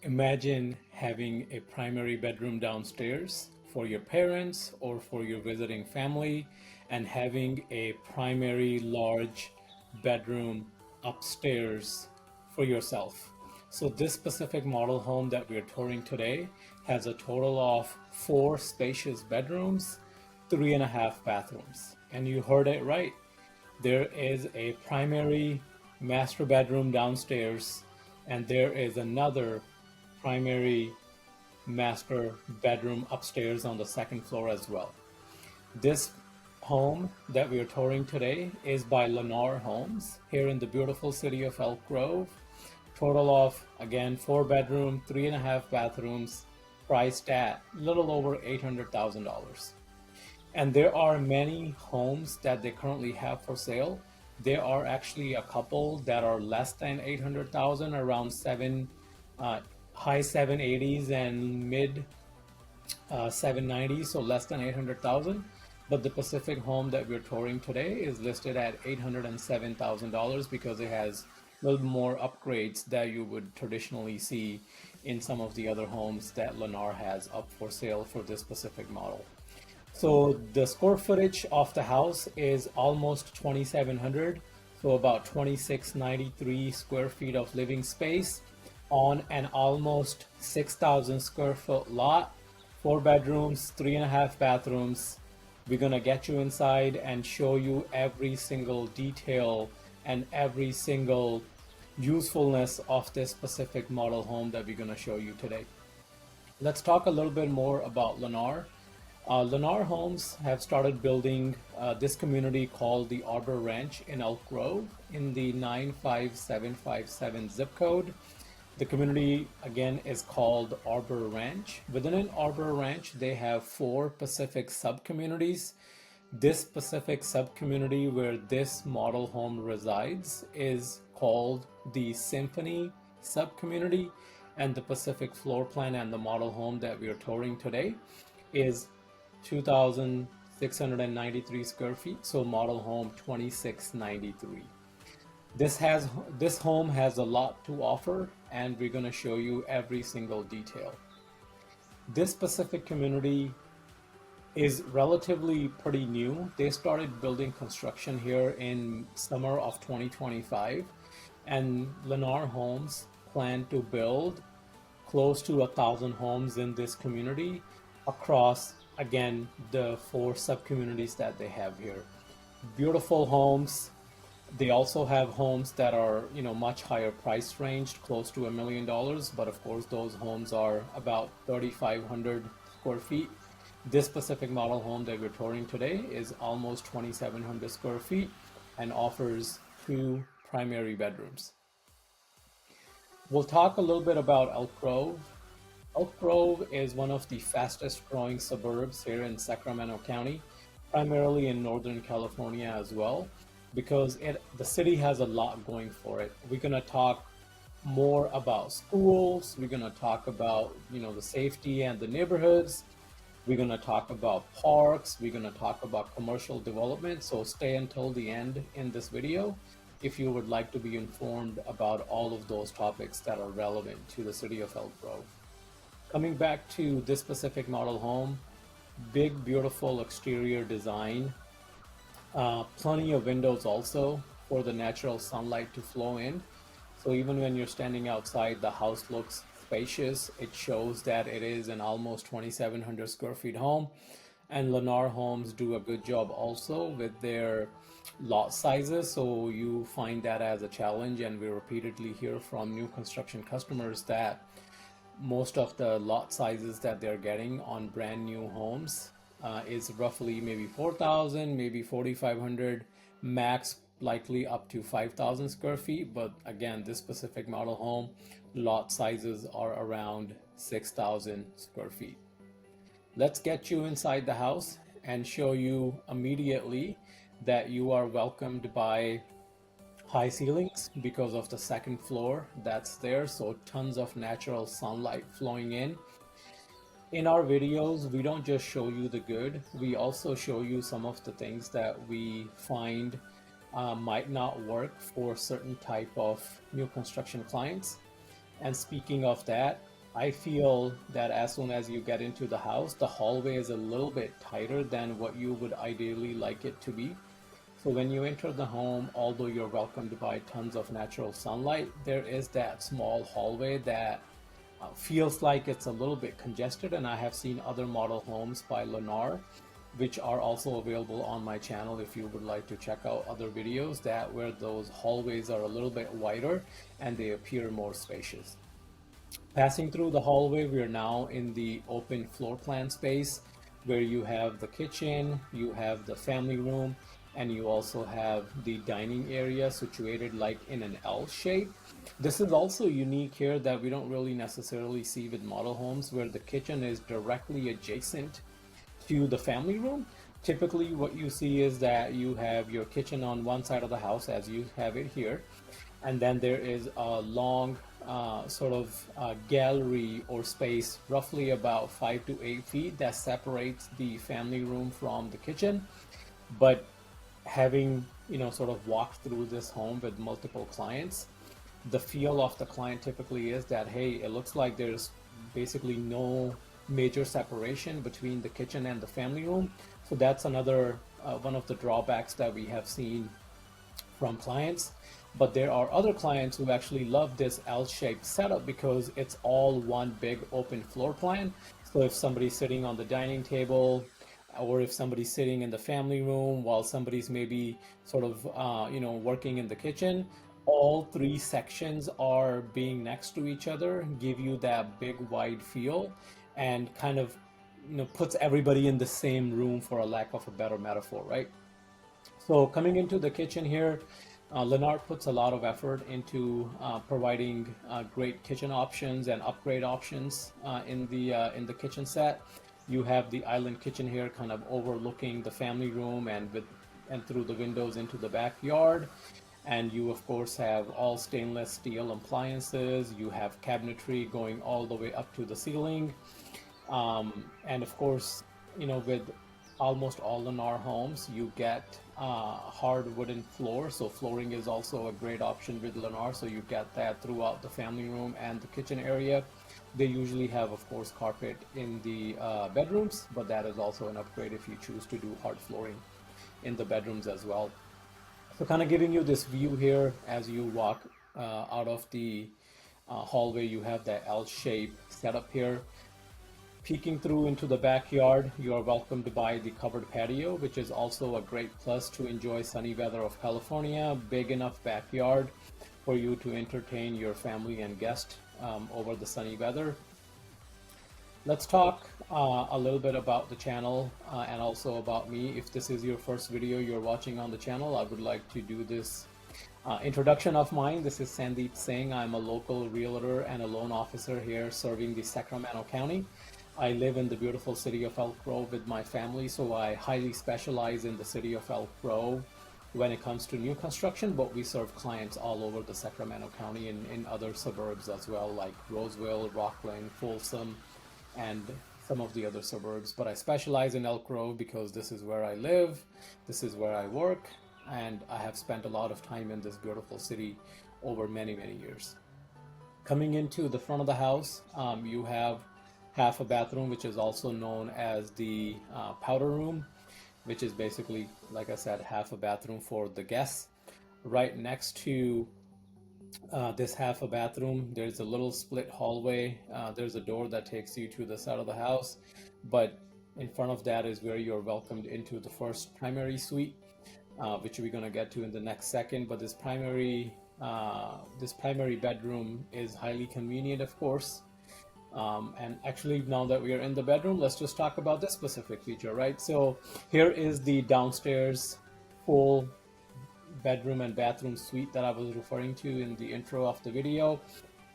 Imagine having a primary bedroom downstairs for your parents or for your visiting family, and having a primary large bedroom upstairs for yourself. So this specific model home that we're touring today has a total of 4 spacious bedrooms, 3.5 bathrooms. And you heard it right. There is a primary master bedroom downstairs, and there is another primary master bedroom upstairs on the second floor as well. This home that we are touring today is by Lennar Homes here in the beautiful city of Elk Grove. Total of, again, 4 bedroom, 3.5 bathrooms, priced at a little over $800,000. And there are many homes that they currently have for sale. There are actually a couple that are less than 800,000, around uh, high 780s and mid 790s, so less than 800,000. But the Pacific home that we're touring today is listed at $807,000 because it has a little more upgrades that you would traditionally see in some of the other homes that Lennar has up for sale for this specific model. So the square footage of the house is almost 2,700, so about 2,693 square feet of living space on an almost 6,000 square foot lot. 4 bedrooms, 3.5 bathrooms. We're gonna get you inside and show you every single detail and every single usefulness of this specific model home that we're gonna show you today. Let's talk a little bit more about Lennar. Lennar Homes have started building this community called the Arbor Ranch in Elk Grove in the 95757 zip code. The community again is called Arbor Ranch. Within an Arbor Ranch, they have 4 Pacific sub-communities. This specific sub-community where this model home resides is called the Symphony sub-community, and the Pacific floor plan and the model home that we are touring today is 2,693 square feet, so model home 2693. This home has a lot to offer, and we're going to show you every single detail. This specific community is relatively pretty new. They started building construction here in summer of 2025, and Lennar Homes plan to build close to 1,000 homes in this community across, again, the 4 sub-communities that they have here. Beautiful homes. They also have homes that are, much higher price range, close to $1 million, but of course those homes are about 3,500 square feet. This specific model home that we're touring today is almost 2,700 square feet and offers 2 primary bedrooms. We'll talk a little bit about Elk Grove. Elk Grove is one of the fastest growing suburbs here in Sacramento County, primarily in Northern California as well, because the city has a lot going for it. We're gonna talk more about schools. We're gonna talk about, the safety and the neighborhoods. We're gonna talk about parks. We're gonna talk about commercial development. So stay until the end in this video if you would like to be informed about all of those topics that are relevant to the city of Elk Grove. Coming back to this specific model home, big, beautiful exterior design. Plenty of windows also for the natural sunlight to flow in. So even when you're standing outside, the house looks spacious. It shows that it is an almost 2,700 square feet home. And Lennar Homes do a good job also with their lot sizes. So you find that as a challenge, and we repeatedly hear from new construction customers that most of the lot sizes that they're getting on brand new homes is roughly maybe 4,000, maybe 4,500, max likely up to 5,000 square feet. But again, this specific model home lot sizes are around 6,000 square feet. Let's get you inside the house and show you immediately that you are welcomed by high ceilings because of the second floor that's there, so tons of natural sunlight flowing in. In our videos, we don't just show you the good, we also show you some of the things that we find might not work for certain type of new construction clients. And speaking of that, I feel that as soon as you get into the house, the hallway is a little bit tighter than what you would ideally like it to be. So when you enter the home, although you're welcomed by tons of natural sunlight, there is that small hallway that feels like it's a little bit congested. And I have seen other model homes by Lennar, which are also available on my channel if you would like to check out other videos, that where those hallways are a little bit wider and they appear more spacious. Passing through the hallway, we are now in the open floor plan space where you have the kitchen, you have the family room, and you also have the dining area situated like in an L shape. This is also unique here that we don't really necessarily see with model homes, where the kitchen is directly adjacent to the family room. Typically what you see is that you have your kitchen on one side of the house as you have it here, and then there is a long gallery or space roughly about 5 to 8 feet that separates the family room from the kitchen. But having sort of walked through this home with multiple clients, the feel of the client typically is that, hey, it looks like there's basically no major separation between the kitchen and the family room. So that's another one of the drawbacks that we have seen from clients. But there are other clients who actually love this L-shaped setup because it's all one big open floor plan. So if somebody's sitting on the dining table, or if somebody's sitting in the family room while somebody's maybe sort of working in the kitchen, all three sections are being next to each other, give you that big wide feel, and kind of puts everybody in the same room, for a lack of a better metaphor, right? So coming into the kitchen here, Lennar puts a lot of effort into providing great kitchen options and upgrade options in the kitchen set. You have the island kitchen here, kind of overlooking the family room and through the windows into the backyard. And you of course have all stainless steel appliances. You have cabinetry going all the way up to the ceiling. And of course, with almost all Lennar homes, you get hard wooden floor. So flooring is also a great option with Lennar. So you get that throughout the family room and the kitchen area. They usually have, of course, carpet in the bedrooms, but that is also an upgrade if you choose to do hard flooring in the bedrooms as well. So kind of giving you this view here as you walk out of the hallway. You have that L shape setup here. Peeking through into the backyard, you are welcomed by the covered patio, which is also a great plus to enjoy sunny weather of California. Big enough backyard for you to entertain your family and guests over the sunny weather. Let's talk a little bit about the channel and also about me. If this is your first video you're watching on the channel, I would like to do this introduction of mine. This is Sandeep Singh. I'm a local realtor and a loan officer here serving the Sacramento County. I live in the beautiful city of Elk Grove with my family, so I highly specialize in the city of Elk Grove when it comes to new construction, but we serve clients all over the Sacramento County and in other suburbs as well, like Roseville, Rockland, Folsom, and some of the other suburbs. But I specialize in Elk Grove because this is where I live, this is where I work, and I have spent a lot of time in this beautiful city over many, many years. Coming into the front of the house, you have half a bathroom, which is also known as the powder room, which is basically, like I said, half a bathroom for the guests. Right next to this half a bathroom, there's a little split hallway. There's a door that takes you to the side of the house, but in front of that is where you're welcomed into the first primary suite, which we're going to get to in the next second. But this primary bedroom is highly convenient, of course. And actually, now that we are in the bedroom, let's just talk about this specific feature, right? So here is the downstairs full bedroom and bathroom suite that I was referring to in the intro of the video.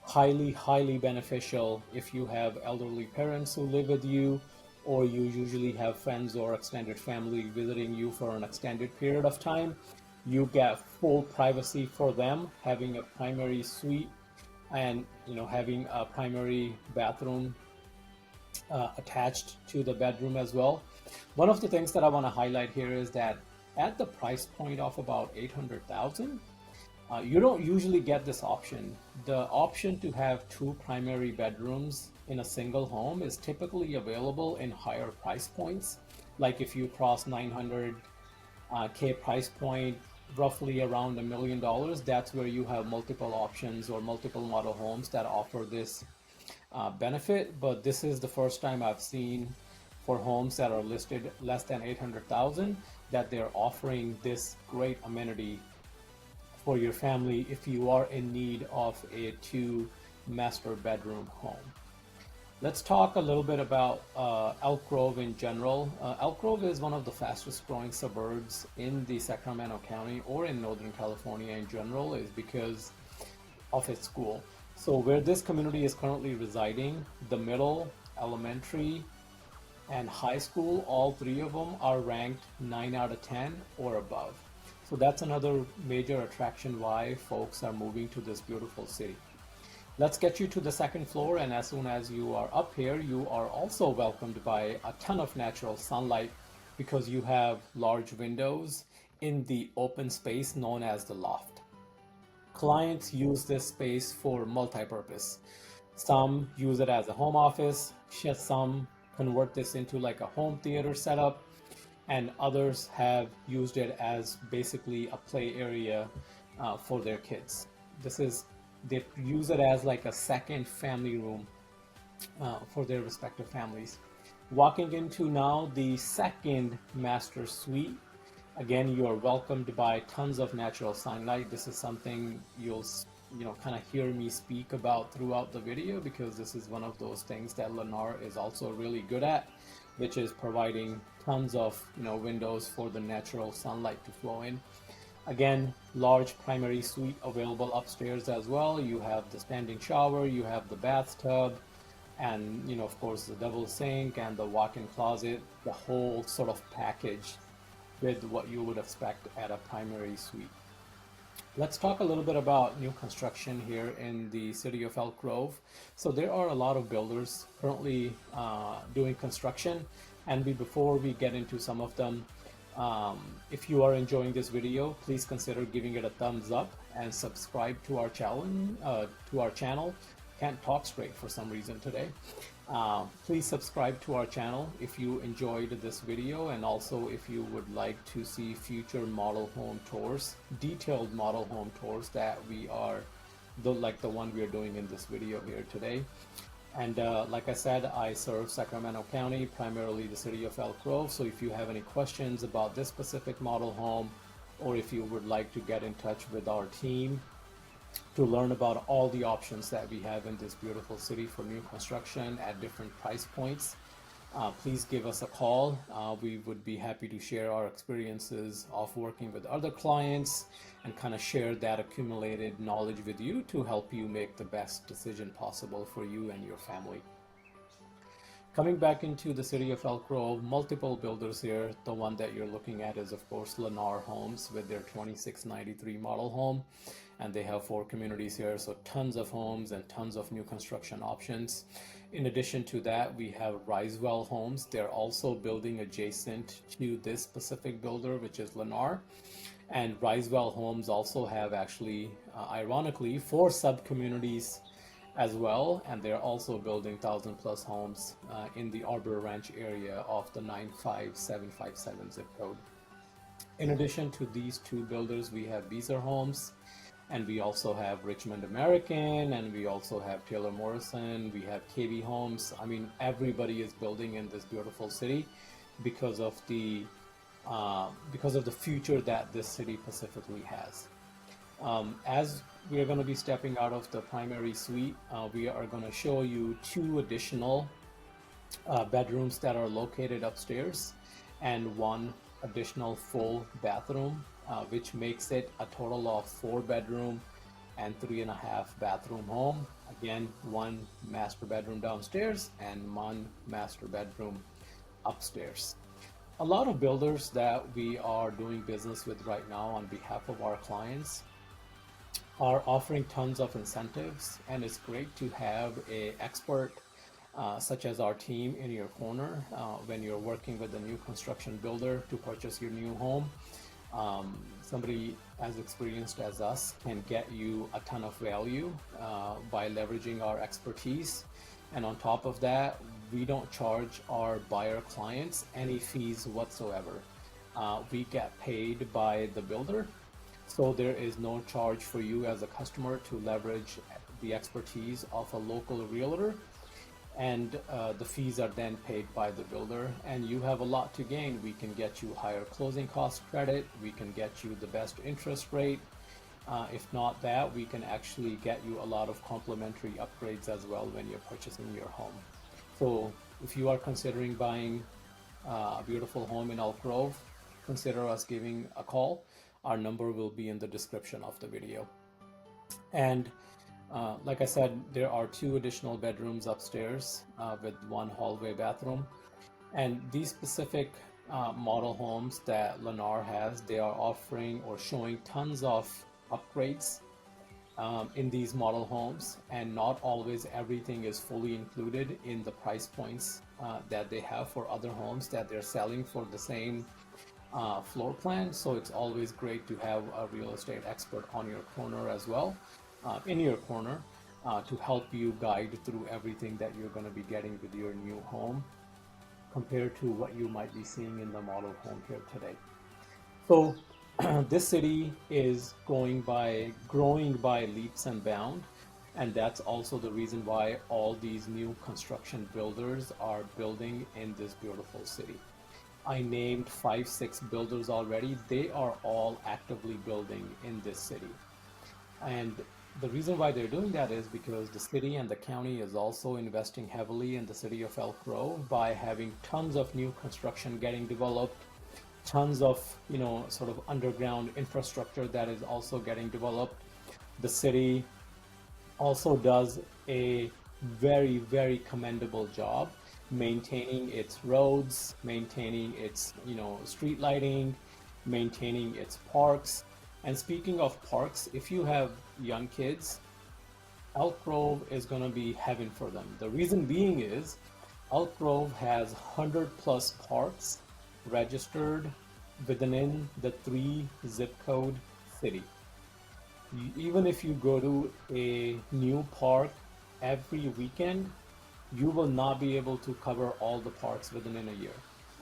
Highly, highly beneficial if you have elderly parents who live with you, or you usually have friends or extended family visiting you for an extended period of time. You get full privacy for them, having a primary suite and having a primary bathroom attached to the bedroom as well. One of the things that I want to highlight here is that at the price point of about $800,000, You don't usually get this option. The option to have two primary bedrooms in a single home is typically available in higher price points. Like if you cross 900 K price point, roughly around $1 million, that's where you have multiple options or multiple model homes that offer this benefit. But this is the first time I've seen for homes that are listed less than 800,000 that they're offering this great amenity for your family if you are in need of a two master bedroom home. Let's talk a little bit about Elk Grove in general. Elk Grove is one of the fastest growing suburbs in the Sacramento County or in Northern California in general, is because of its school. So where this community is currently residing, the middle, elementary, and high school, all three of them are ranked 9 out of 10 or above. So that's another major attraction why folks are moving to this beautiful city. Let's get you to the second floor, and as soon as you are up here, you are also welcomed by a ton of natural sunlight because you have large windows in the open space known as the loft. Clients use this space for multi-purpose. Some use it as a home office, some convert this into like a home theater setup, and others have used it as basically a play area for their kids. They use it as like a second family room for their respective families. Walking into now the second master suite. Again, you are welcomed by tons of natural sunlight. This is something you'll kind of hear me speak about throughout the video, because this is one of those things that Lennar is also really good at, which is providing tons of windows for the natural sunlight to flow in. Again, large primary suite available upstairs as well. You have the standing shower, you have the bathtub, and of course the double sink and the walk-in closet, the whole sort of package with what you would expect at a primary suite. Let's talk a little bit about new construction here in the city of Elk Grove. So there are a lot of builders currently doing construction, and before we get into some of them, if you are enjoying this video, please consider giving it a thumbs up and subscribe to our channel. Can't talk straight for some reason today. Please subscribe to our channel if you enjoyed this video, and also if you would like to see future model home tours, detailed model home tours that we are like the one we are doing in this video here today. And like I said, I serve Sacramento County, primarily the city of Elk Grove. So if you have any questions about this specific model home, or if you would like to get in touch with our team to learn about all the options that we have in this beautiful city for new construction at different price points, please give us a call. We would be happy to share our experiences of working with other clients and kind of share that accumulated knowledge with you to help you make the best decision possible for you and your family. Coming back into the city of Elk Grove, multiple builders here. The one that you're looking at is of course Lennar Homes with their 2693 model home, and they have 4 communities here, so tons of homes and tons of new construction options. In addition to that, we have Risewell Homes. They're also building adjacent to this specific builder, which is Lennar. And Risewell Homes also have actually, ironically, 4 sub-communities as well, and they're also building 1,000+ homes in the Arbor Ranch area of the 95757 zip code. In addition to these 2 builders, we have Beezer Homes, and we also have Richmond American, and we also have Taylor Morrison, we have KB Homes. I mean, everybody is building in this beautiful city because of the future that this city specifically has. As we are going to be stepping out of the primary suite, we are going to show you 2 additional bedrooms that are located upstairs and 1 additional full bathroom, which makes it a total of 4 bedroom and 3.5 bathroom home. Again, 1 master bedroom downstairs and 1 master bedroom upstairs. A lot of builders that we are doing business with right now on behalf of our clients are offering tons of incentives, and it's great to have an expert such as our team in your corner when you're working with a new construction builder to purchase your new home. somebody as experienced as us can get you a ton of value by leveraging our expertise. And on top of that, we don't charge our buyer clients any fees whatsoever. We get paid by the builder, so there is no charge for you as a customer to leverage the expertise of a local realtor, and the fees are then paid by the builder, and you have a lot to gain. We can get you higher closing cost credit, we can get you the best interest rate. If not that, we can actually get you a lot of complimentary upgrades as well when you're purchasing your home. So if you are considering buying a beautiful home in Elk Grove, consider us giving a call. Our number will be in the description of the video. And like I said, there are 2 additional bedrooms upstairs with 1 hallway bathroom. And these specific model homes that Lennar has, they are offering or showing tons of upgrades in these model homes, and not always everything is fully included in the price points that they have for other homes that they're selling for the same floor plan. So it's always great to have a real estate expert on your corner as well, in your corner, to help you guide through everything that you're going to be getting with your new home compared to what you might be seeing in the model home here today. So this city is growing by leaps and bounds, and that's also the reason why all these new construction builders are building in this beautiful city. I named 5-6 builders already. They are all actively building in this city, and the reason why they're doing that is because the city and the county is also investing heavily in the city of Elk Grove by having tons of new construction getting developed, tons of, sort of underground infrastructure that is also getting developed. The city also does a very, very commendable job maintaining its roads, maintaining its, street lighting, maintaining its parks. And speaking of parks, if you have young kids, Elk Grove is going to be heaven for them. The reason being is Elk Grove has 100+ parks registered within the 3 zip code city. Even if you go to a new park every weekend, you will not be able to cover all the parks within a year.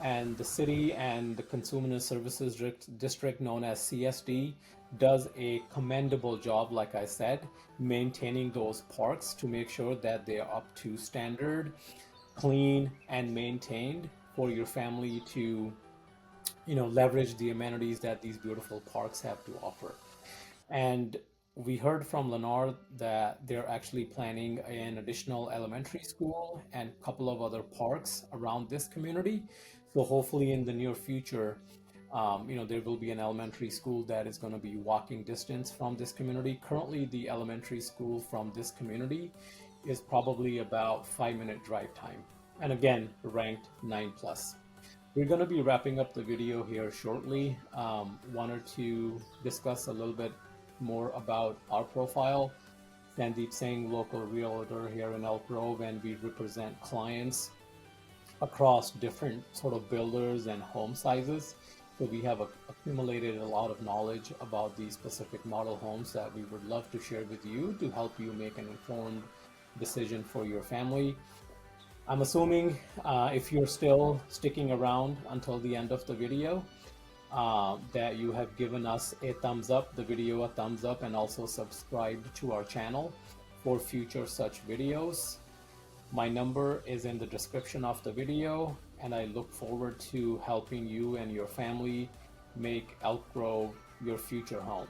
And the city and the Consumer Services District, known as CSD, does a commendable job, like I said, maintaining those parks to make sure that they are up to standard, clean, and maintained for your family to, leverage the amenities that these beautiful parks have to offer. And we heard from Lennar that they're actually planning an additional elementary school and a couple of other parks around this community. So hopefully in the near future, there will be an elementary school that is going to be walking distance from this community. Currently, the elementary school from this community is probably about 5-minute drive time. And again, ranked 9+. We're going to be wrapping up the video here shortly. Wanted to discuss a little bit more about our profile. Sandeep Singh, local realtor here in Elk Grove, and we represent clients across different sort of builders and home sizes. So we have accumulated a lot of knowledge about these specific model homes that we would love to share with you to help you make an informed decision for your family. I'm assuming if you're still sticking around until the end of the video, that you have given us a thumbs up, the video a thumbs up, and also subscribed to our channel for future such videos. My number is in the description of the video, and I look forward to helping you and your family make Elk Grove your future home.